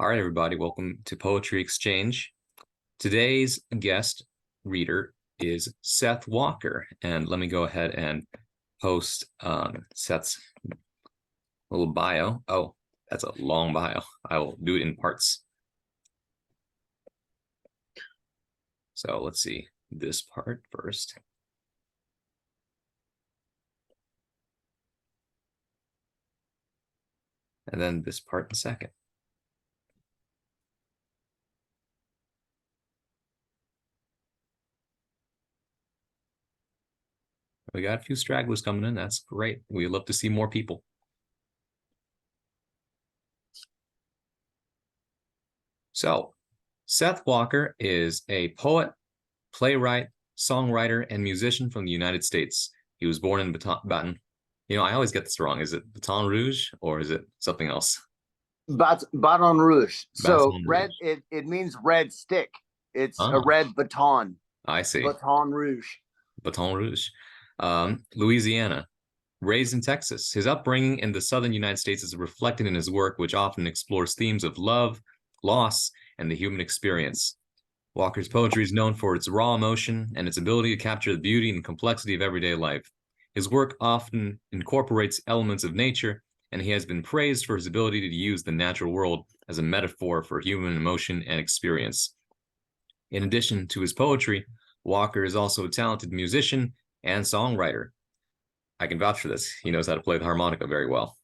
All right, everybody, welcome to Poetry Exchange. Today's guest reader is Seth Walker, and let me go ahead and post Seth's little bio. Oh, that's a long bio. I will do it in parts. So let's see this part first. And then this part in second. We got a few stragglers coming in. That's great. We love to see more people. So, Seth Walker is a poet, playwright, songwriter, and musician from the United States. He was born in Baton. I always get this wrong. Is it Baton Rouge or is it something else? Baton Rouge. So Baton red, Rouge. it means red stick. It's a Oh, red baton. I see. Baton Rouge. Baton Rouge. Louisiana. Raised in Texas, his upbringing in the southern United States is reflected in his work, which often explores themes of love, loss, and the human experience. Walker's poetry is known for its raw emotion and its ability to capture the beauty and complexity of everyday life. His work often incorporates elements of nature, and he has been praised for his ability to use the natural world as a metaphor for human emotion and experience. In addition to his poetry, Walker is also a talented musician and songwriter. I can vouch for this. He knows how to play the harmonica very well.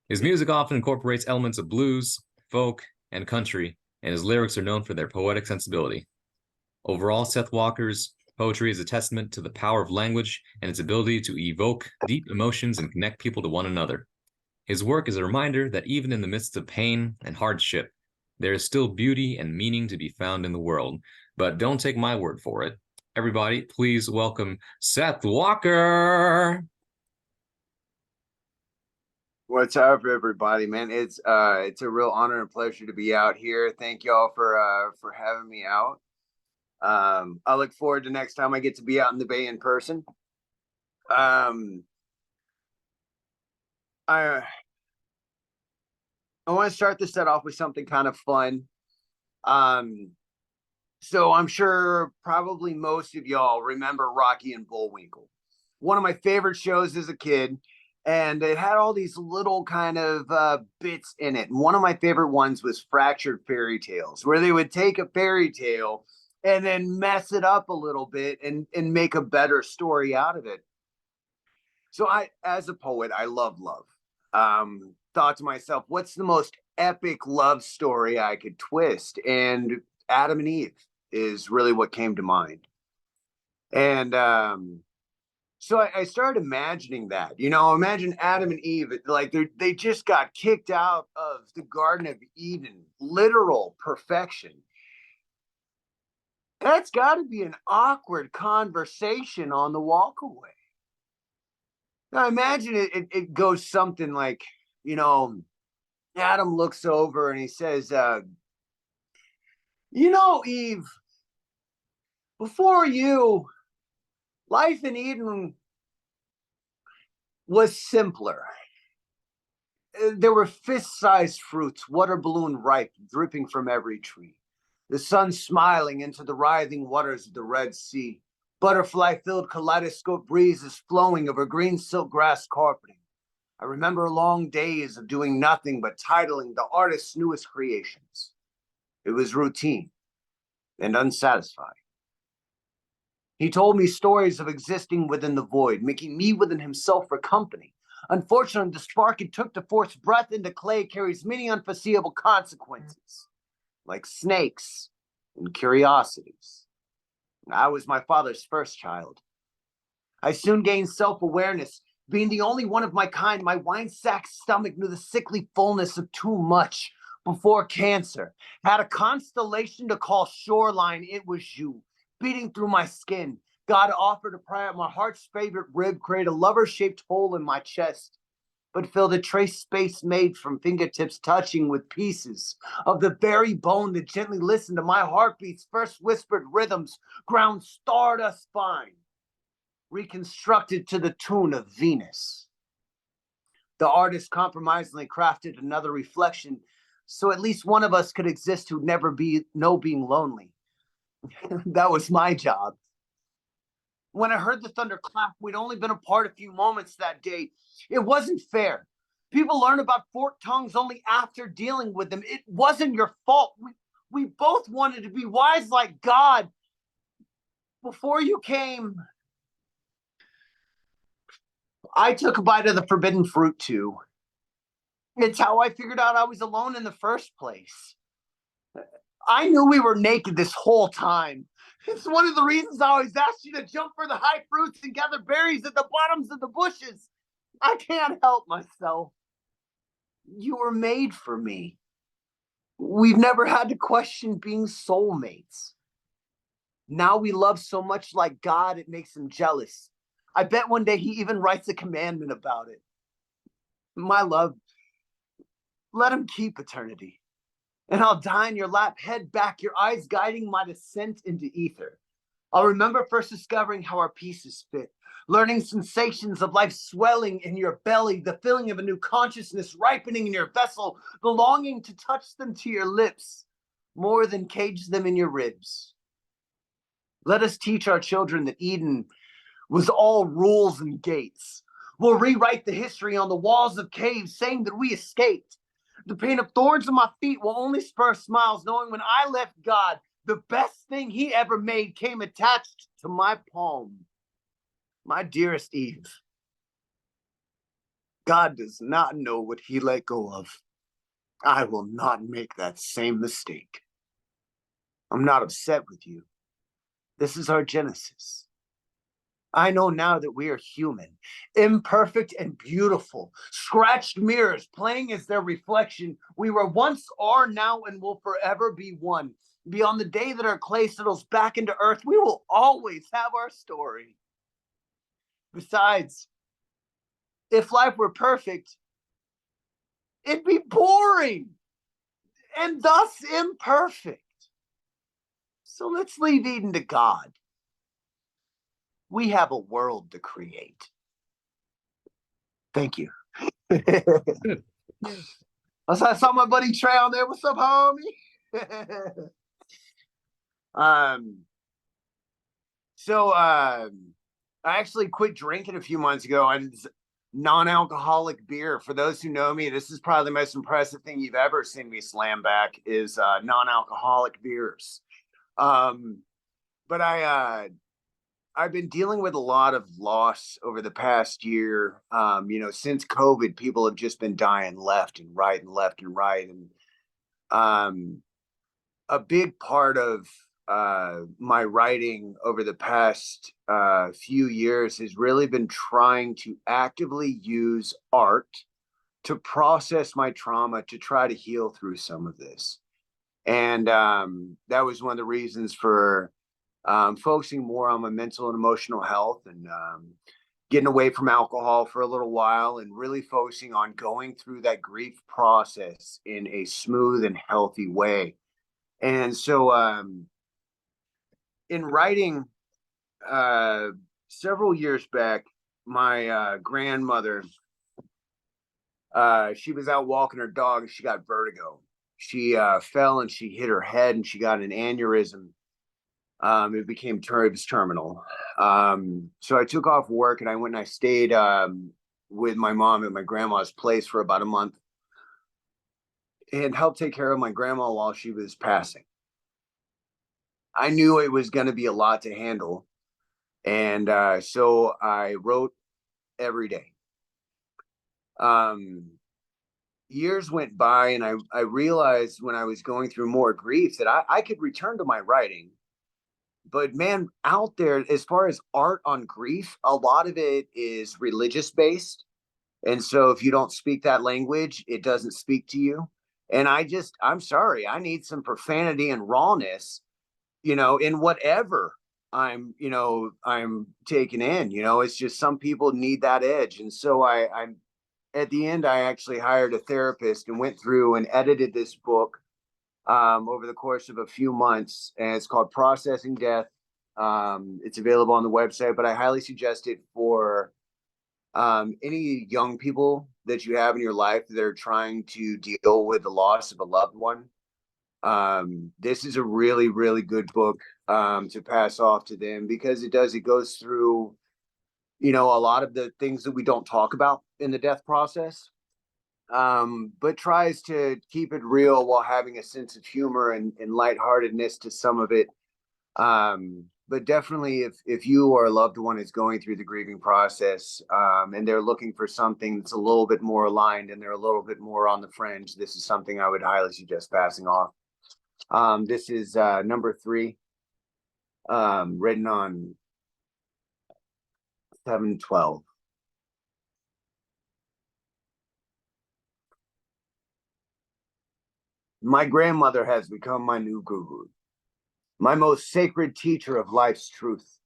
His music often incorporates elements of blues, folk, and country, and his lyrics are known for their poetic sensibility. Overall, Seth Walker's poetry is a testament to the power of language and its ability to evoke deep emotions and connect people to one another. His work is a reminder that even in the midst of pain and hardship, there is still beauty and meaning to be found in the world. But don't take my word for it. Everybody, please welcome Seth Walker. What's up, everybody, man? It's a real honor and pleasure to be out here. Thank y'all for having me out. I look forward to next time I get to be out in the Bay in person. I want to start this set off with something kind of fun. So I'm sure probably most of y'all remember Rocky and Bullwinkle, one of my favorite shows as a kid. And it had all these little kind of bits in it. And one of my favorite ones was Fractured Fairy Tales, where they would take a fairy tale and then mess it up a little bit and make a better story out of it. So as a poet, I love love. Thought to myself, what's the most epic love story I could twist? And Adam and Eve is really what came to mind. And so I started imagining that, imagine Adam and Eve, like they just got kicked out of the Garden of Eden, literal perfection. That's got to be an awkward conversation on the walkaway. Now imagine it goes something like, Adam looks over and he says, Eve, before you, life in Eden was simpler. There were fist-sized fruits, water balloon ripe, dripping from every tree. The sun smiling into the writhing waters of the Red Sea. Butterfly-filled kaleidoscope breezes flowing over green silk grass carpeting. I remember long days of doing nothing but titling the artist's newest creations. It was routine and unsatisfying. He told me stories of existing within the void, making me within himself for company. Unfortunately, the spark it took to force breath into clay carries many unforeseeable consequences, like snakes and curiosities. I was my father's first child. I soon gained self-awareness. Being the only one of my kind, my wine-sack stomach knew the sickly fullness of too much. Before cancer had a constellation to call shoreline, it was you. Beating through my skin, God offered to pry out my heart's favorite rib, create a lover-shaped hole in my chest, but filled a trace space made from fingertips touching with pieces of the very bone that gently listened to my heartbeat's first whispered rhythms, ground stardust fine, reconstructed to the tune of Venus. The artist compromisingly crafted another reflection, so at least one of us could exist who'd never know being lonely. That was my job. When I heard the thunder clap, we'd only been apart a few moments that day. It wasn't fair. People learn about forked tongues only after dealing with them. It wasn't your fault. We both wanted to be wise like God. Before you came, I took a bite of the forbidden fruit too. It's how I figured out I was alone in the first place. I knew we were naked this whole time. It's one of the reasons I always asked you to jump for the high fruits and gather berries at the bottoms of the bushes. I can't help myself. You were made for me. We've never had to question being soulmates. Now we love so much like God, it makes him jealous. I bet one day he even writes a commandment about it. My love, let him keep eternity. And I'll die in your lap, head back, your eyes guiding my descent into ether. I'll remember first discovering how our pieces fit, learning sensations of life swelling in your belly, the feeling of a new consciousness ripening in your vessel, the longing to touch them to your lips, more than cage them in your ribs. Let us teach our children that Eden was all rules and gates. We'll rewrite the history on the walls of caves, saying that we escaped. The pain of thorns on my feet will only spur smiles, knowing when I left God, the best thing he ever made came attached to my palm. My dearest Eve, God does not know what he let go of. I will not make that same mistake. I'm not upset with you. This is our genesis. I know now that we are human, imperfect and beautiful, scratched mirrors playing as their reflection. We were once, are now, and will forever be one. Beyond the day that our clay settles back into earth, we will always have our story. Besides, if life were perfect, it'd be boring and thus imperfect. So let's leave Eden to God. We have a world to create. Thank you. Good. I saw my buddy Trey on there. What's up, homie? I actually quit drinking a few months ago. I did non-alcoholic beer. For those who know me, this is probably the most impressive thing you've ever seen me slam back is non-alcoholic beers. But I've been dealing with a lot of loss over the past year. Since COVID, people have just been dying left and right and left and right. And a big part of my writing over the past few years has really been trying to actively use art to process my trauma, to try to heal through some of this. And that was one of the reasons for focusing more on my mental and emotional health and getting away from alcohol for a little while and really focusing on going through that grief process in a smooth and healthy way. And so in writing several years back, my grandmother, she was out walking her dog and she got vertigo. She fell and she hit her head and she got an aneurysm. It was terminal. So I took off work and I went and I stayed with my mom at my grandma's place for about a month and helped take care of my grandma while she was passing. I knew it was going to be a lot to handle. And so I wrote every day. Years went by and I realized when I was going through more grief that I could return to my writing. But man, out there, as far as art on grief, a lot of it is religious based. And so if you don't speak that language, it doesn't speak to you. And I'm sorry, I need some profanity and rawness, in whatever I'm taking in, it's just some people need that edge. And so I'm at the end, I actually hired a therapist and went through and edited this book over the course of a few months, and it's called Processing Death. It's available on the website, but I highly suggest it for any young people that you have in your life that are trying to deal with the loss of a loved one. This is a really, really good book to pass off to them, because it goes through, a lot of the things that we don't talk about in the death process, but tries to keep it real while having a sense of humor and lightheartedness to some of it. But definitely, if you or a loved one is going through the grieving process, and they're looking for something that's a little bit more aligned and they're a little bit more on the fringe, this is something I would highly suggest passing off. This is number 3, written on 7/12. My grandmother has become my new guru, my most sacred teacher of life's truth.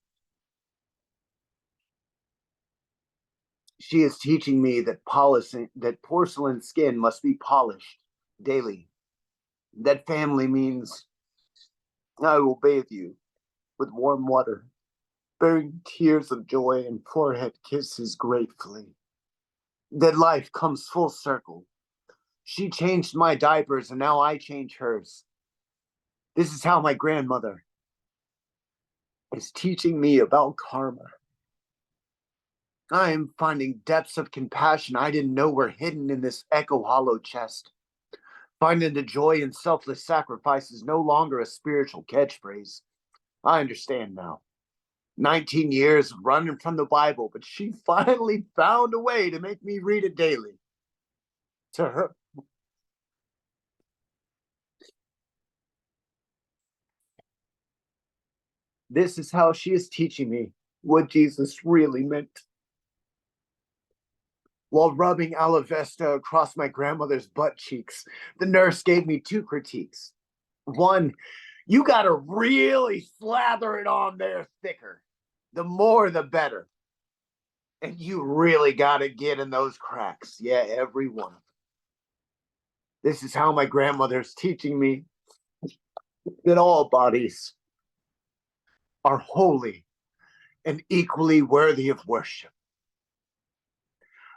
She is teaching me that porcelain skin must be polished daily. That family means I will bathe you with warm water, bearing tears of joy and forehead kisses gratefully. That life comes full circle. She changed my diapers and now I change hers. This is how my grandmother is teaching me about karma. I am finding depths of compassion I didn't know were hidden in this echo hollow chest. Finding the joy in selfless sacrifice is no longer a spiritual catchphrase. I understand now. 19 years running from the Bible, but she finally found a way to make me read it daily. To her, this is how she is teaching me what Jesus really meant. While rubbing aloe vera across my grandmother's butt cheeks, the nurse gave me 2 critiques. One, you gotta really slather it on there thicker. The more, the better. And you really gotta get in those cracks. Yeah, every one. This is how my grandmother's teaching me that all bodies are holy and equally worthy of worship.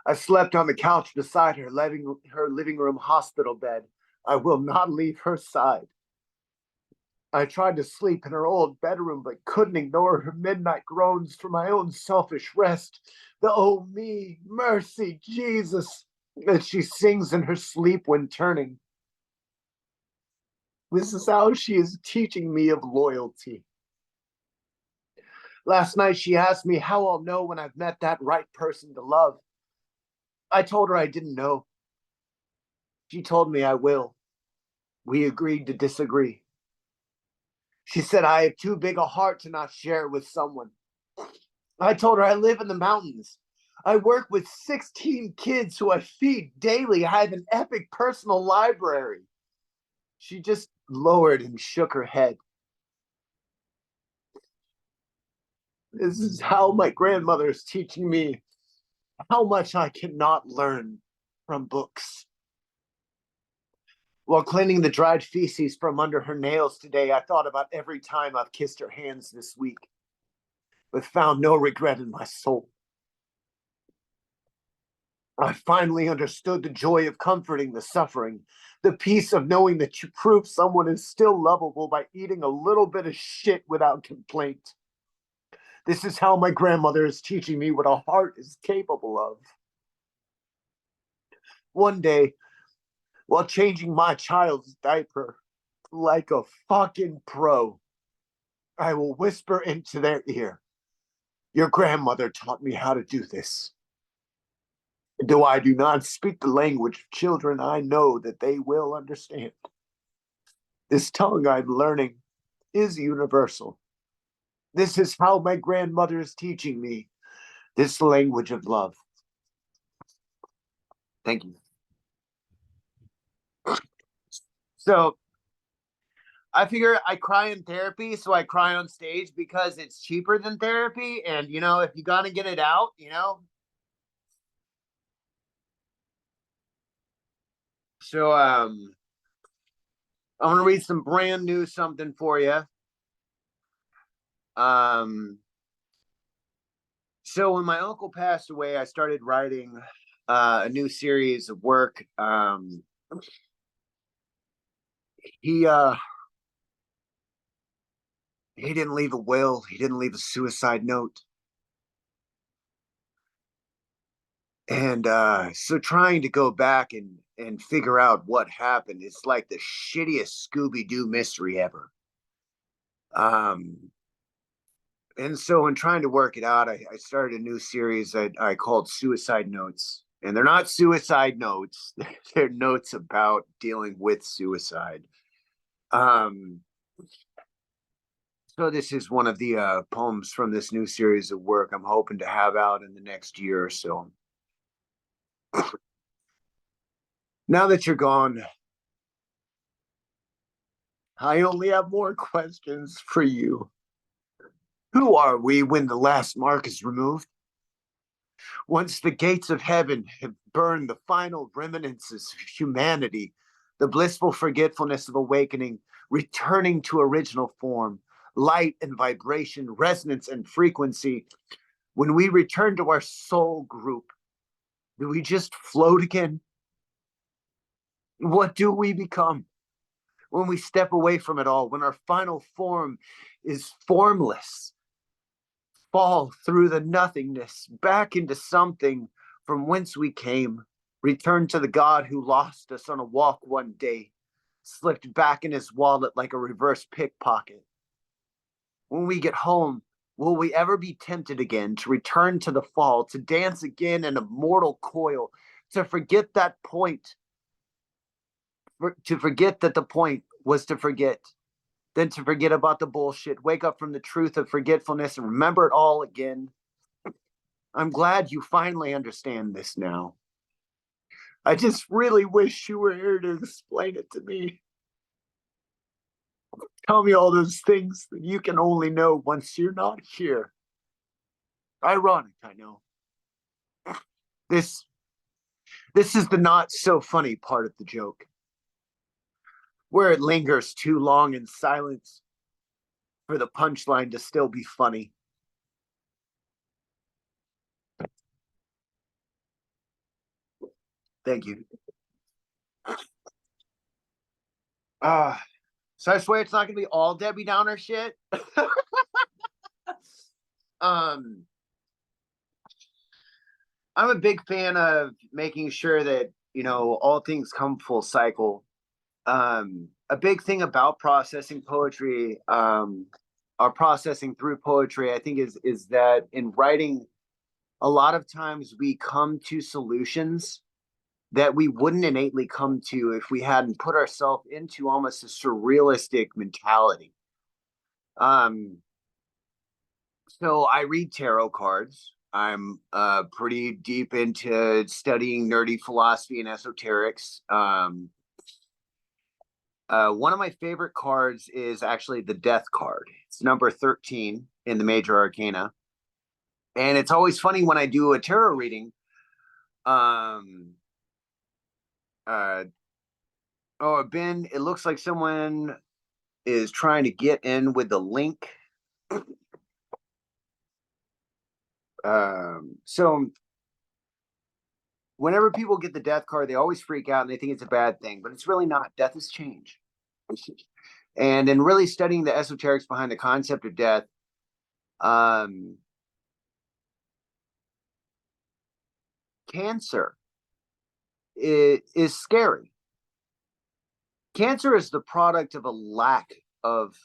I slept on the couch beside her living room hospital bed. I will not leave her side. I tried to sleep in her old bedroom, but couldn't ignore her midnight groans for my own selfish rest. The "oh me, mercy, Jesus" that she sings in her sleep when turning. This is how she is teaching me of loyalty. Last night she asked me how I'll know when I've met that right person to love. I told her I didn't know. She told me I will. We agreed to disagree. She said I have too big a heart to not share it with someone. I told her I live in the mountains. I work with 16 kids who I feed daily. I have an epic personal library. She just lowered and shook her head. This is how my grandmother is teaching me how much I cannot learn from books. While cleaning the dried feces from under her nails today, I thought about every time I've kissed her hands this week, but found no regret in my soul. I finally understood the joy of comforting the suffering, the peace of knowing that you prove someone is still lovable by eating a little bit of shit without complaint. This is how my grandmother is teaching me what a heart is capable of. One day, while changing my child's diaper, like a fucking pro, I will whisper into their ear, "Your grandmother taught me how to do this. Though I do not speak the language of children, I know that they will understand. This tongue I'm learning is universal. This is how my grandmother is teaching me this language of love." Thank you. So I figure I cry in therapy, so I cry on stage because it's cheaper than therapy. And, if you got to get it out, So I'm going to read some brand new something for you. So when my uncle passed away, I started writing a new series of work. He uh, he didn't leave a will. He didn't leave a suicide note. And so trying to go back and figure out what happened, it's like the shittiest Scooby-Doo mystery ever. Um, and so in trying to work it out, I started a new series that I called Suicide Notes. And they're not suicide notes, they're notes about dealing with suicide. Um, so this is one of the poems from this new series of work I'm hoping to have out in the next year or so. Now that you're gone, I only have more questions for you. Who are we when the last mark is removed? Once the gates of heaven have burned the final reminiscences of humanity, the blissful forgetfulness of awakening, returning to original form, light and vibration, resonance and frequency. When we return to our soul group, do we just float again? What do we become when we step away from it all, when our final form is formless? Fall through the nothingness back into something from whence we came, return to the God who lost us on a walk one day, slipped back in his wallet like a reverse pickpocket. When we get home, will we ever be tempted again to return to the fall, to dance again in a mortal coil, to forget that point, to forget that the point was to forget, then to forget about the bullshit, wake up from the truth of forgetfulness and remember it all again? I'm glad you finally understand this now. I just really wish you were here to explain it to me. Tell me all those things that you can only know once you're not here. Ironic, I know. This this is the not so funny part of the joke, where it lingers too long in silence for the punchline to still be funny. Thank you. So I swear it's not gonna be all Debbie Downer shit. um I'm a big fan of making sure that, all things come full cycle. A big thing about processing poetry, or processing through poetry, I think is that in writing, a lot of times we come to solutions that we wouldn't innately come to if we hadn't put ourselves into almost a surrealistic mentality. Um, so I read tarot cards. I'm pretty deep into studying nerdy philosophy and esoterics. One of my favorite cards is actually the Death card. It's number 13 in the Major Arcana. And it's always funny when I do a tarot reading. Um, Ben, it looks like someone is trying to get in with the link. So whenever people get the Death card, they always freak out and they think it's a bad thing, but it's really not. Death is change. And in really studying the esoterics behind the concept of death, cancer is scary. Cancer is the product of a lack of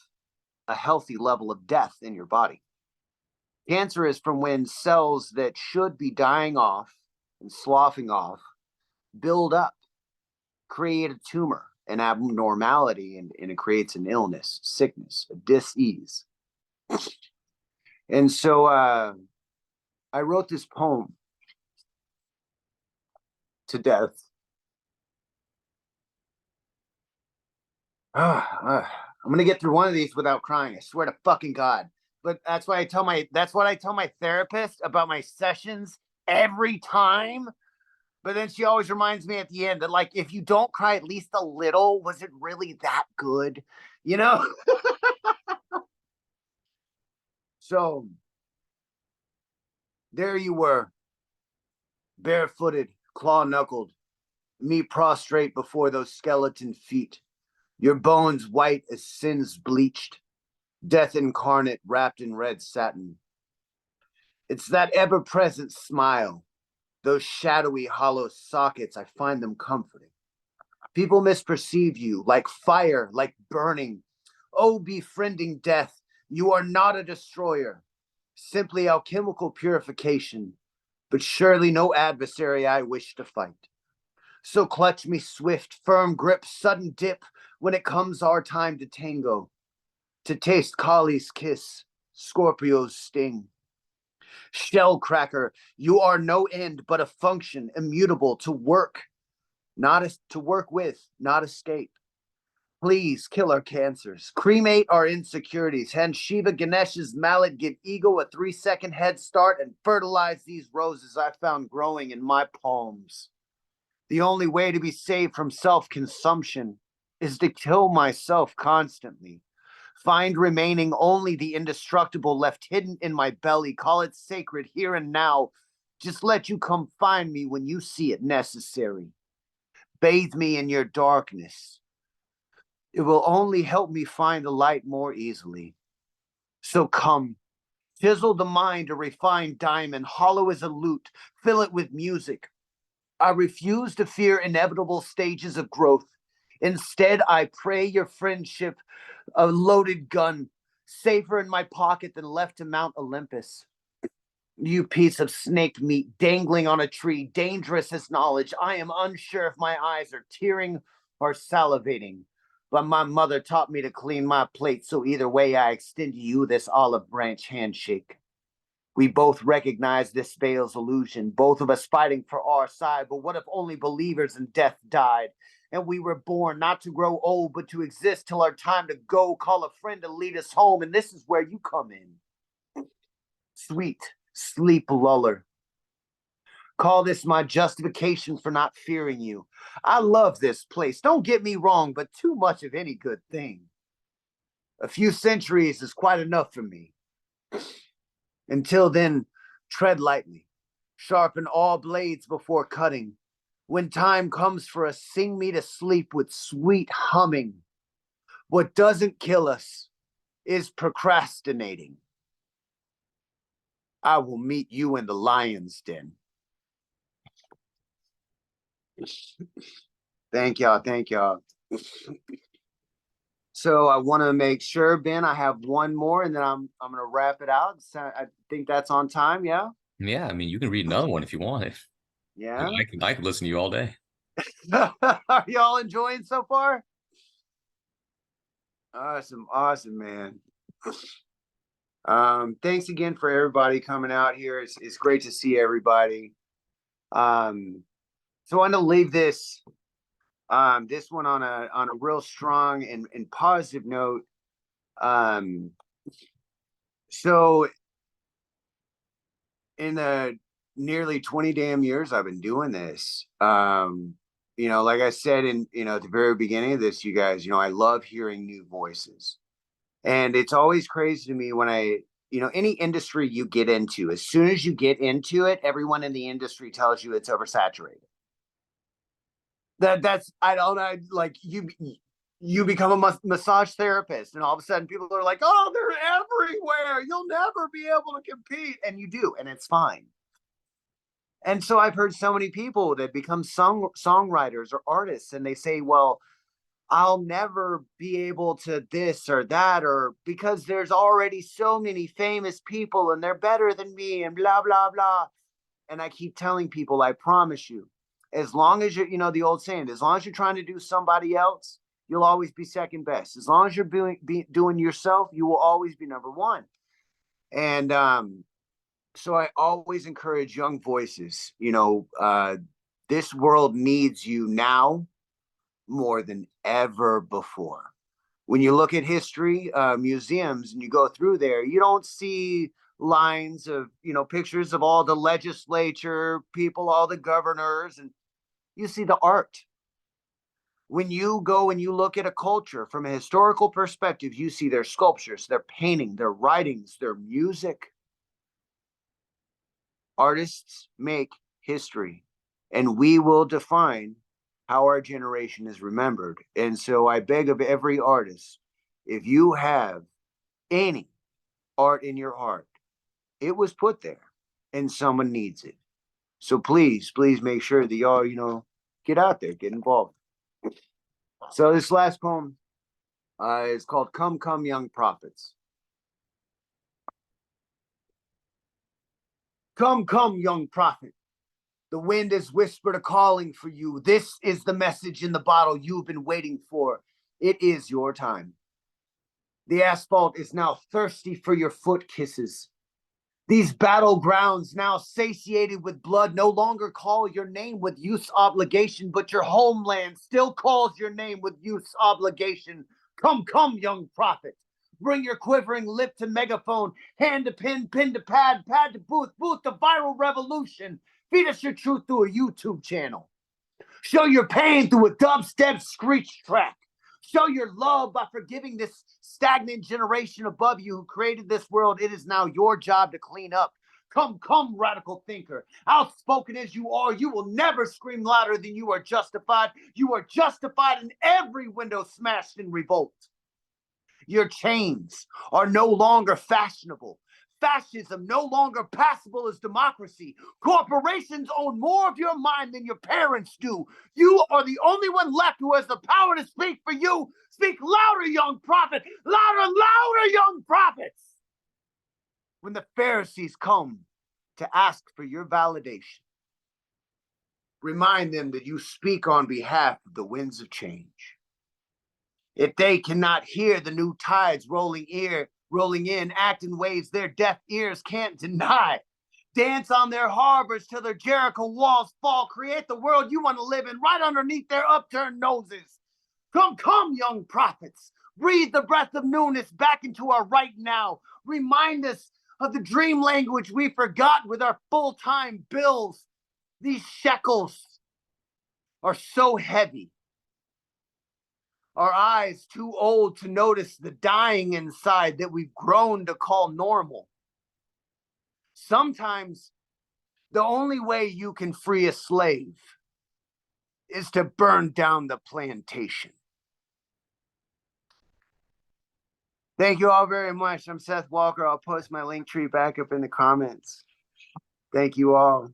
a healthy level of death in your body. Cancer is from when cells that should be dying off and sloughing off build up, create a tumor, an abnormality, and it creates an illness, sickness, a dis-ease. And so I wrote this poem to death. I'm gonna get through one of these without crying. I swear to fucking God. But that's what I tell my therapist about my sessions every time. But then she always reminds me at the end that, like, if you don't cry at least a little, was it really that good? You know? So there you were, barefooted, claw-knuckled, me prostrate before those skeleton feet, your bones white as sins bleached, death incarnate wrapped in red satin. It's that ever-present smile, those shadowy hollow sockets, I find them comforting. People misperceive you like fire, like burning. Oh, befriending death, you are not a destroyer, simply alchemical purification, but surely no adversary I wish to fight. So clutch me swift, firm grip, sudden dip, when it comes our time to tango, to taste Kali's kiss, Scorpio's sting. Shell cracker, you are no end but a function, immutable to work, to work with, not escape. Please kill our cancers, cremate our insecurities, hand Shiva Ganesh's mallet, give ego a 3-second head start, and fertilize these roses I found growing in my palms. The only way to be saved from self-consumption is to kill myself constantly. Find remaining only the indestructible left hidden in my belly. Call it sacred here and now. Just let you come find me when you see it necessary. Bathe me in your darkness. It will only help me find the light more easily. So come, chisel the mind a refined diamond, hollow as a lute, fill it with music. I refuse to fear inevitable stages of growth. Instead, I pray your friendship, a loaded gun, safer in my pocket than left to Mount Olympus. You piece of snake meat dangling on a tree, dangerous as knowledge. I am unsure if my eyes are tearing or salivating, but my mother taught me to clean my plate, so either way I extend to you this olive branch handshake. We both recognize this veil's illusion, both of us fighting for our side, but what if only believers in death died? And we were born not to grow old, but to exist till our time to go, call a friend to lead us home, and this is where you come in. Sweet sleep luller. Call this my justification for not fearing you. I love this place, don't get me wrong, but too much of any good thing. A few centuries is quite enough for me. Until then, tread lightly, sharpen all blades before cutting. When time comes for us, sing me to sleep with sweet humming. What doesn't kill us is procrastinating. I will meet you in the lion's den. Thank y'all. Thank y'all. So I want to make sure, Ben, I have one more, and then I'm gonna wrap it out. So I think that's on time. Yeah. Yeah, I mean, you can read another one if you want. Yeah. I could listen to you all day. Are y'all enjoying so far? Awesome, awesome, man. Thanks again for everybody coming out here. It's great to see everybody. So I want to leave this one on a real strong and positive note. So in the nearly 20 damn years I've been doing this, like I said at the very beginning of this, you guys, I love hearing new voices. And it's always crazy to me when any industry you get into, as soon as you get into it, everyone in the industry tells you it's oversaturated. That's I don't know, like you become a massage therapist, and all of a sudden people are like, oh, they're everywhere. You'll never be able to compete, and you do, and it's fine. And so I've heard so many people that become songwriters or artists, and they say, well, I'll never be able to this or that, or because there's already so many famous people and they're better than me and blah, blah, blah. And I keep telling people, I promise you, as long as you're, the old saying, as long as you're trying to do somebody else, you'll always be second best. As long as you're doing yourself, you will always be number one. And so I always encourage young voices, this world needs you now more than ever before. When you look at history, museums, and you go through there, you don't see lines of, pictures of all the legislature people, all the governors, and you see the art. When you go and you look at a culture from a historical perspective, you see their sculptures, their painting, their writings, their music. Artists make history. and we will define how our generation is remembered. And so I beg of every artist, if you have any art in your heart, it was put there and someone needs it. So please, please make sure that y'all, get out there, get involved. So this last poem is called Come, Come, Young Prophets. Come, come, young prophet. The wind has whispered a calling for you. This is the message in the bottle you've been waiting for. It is your time. The asphalt is now thirsty for your foot kisses. These battlegrounds, now satiated with blood, no longer call your name with youth's obligation, but your homeland still calls your name with youth's obligation. Come, come, young prophet. Bring your quivering lip to megaphone, hand to pen, pen to pad, pad to booth, booth to viral revolution. Feed us your truth through a YouTube channel. Show your pain through a dubstep screech track. Show your love by forgiving this stagnant generation above you who created this world. It is now your job to clean up. Come, come, radical thinker. Outspoken as you are, you will never scream louder than you are justified. You are justified in every window smashed in revolt. Your chains are no longer fashionable. Fascism no longer passable as democracy. Corporations own more of your mind than your parents do. You are the only one left who has the power to speak for you. Speak louder, young prophet. Louder, louder, young prophets. When the Pharisees come to ask for your validation, remind them that you speak on behalf of the winds of change. If they cannot hear the new tides rolling in, act in waves their deaf ears can't deny. Dance on their harbors till their Jericho walls fall. Create the world you want to live in right underneath their upturned noses. Come, come, young prophets. Breathe the breath of newness back into our right now. Remind us of the dream language we forgot with our full-time bills. These shekels are so heavy. Our eyes too old to notice the dying inside that we've grown to call normal. Sometimes the only way you can free a slave is to burn down the plantation. Thank you all very much. I'm Seth Walker. I'll post my link tree back up in the comments. Thank you all.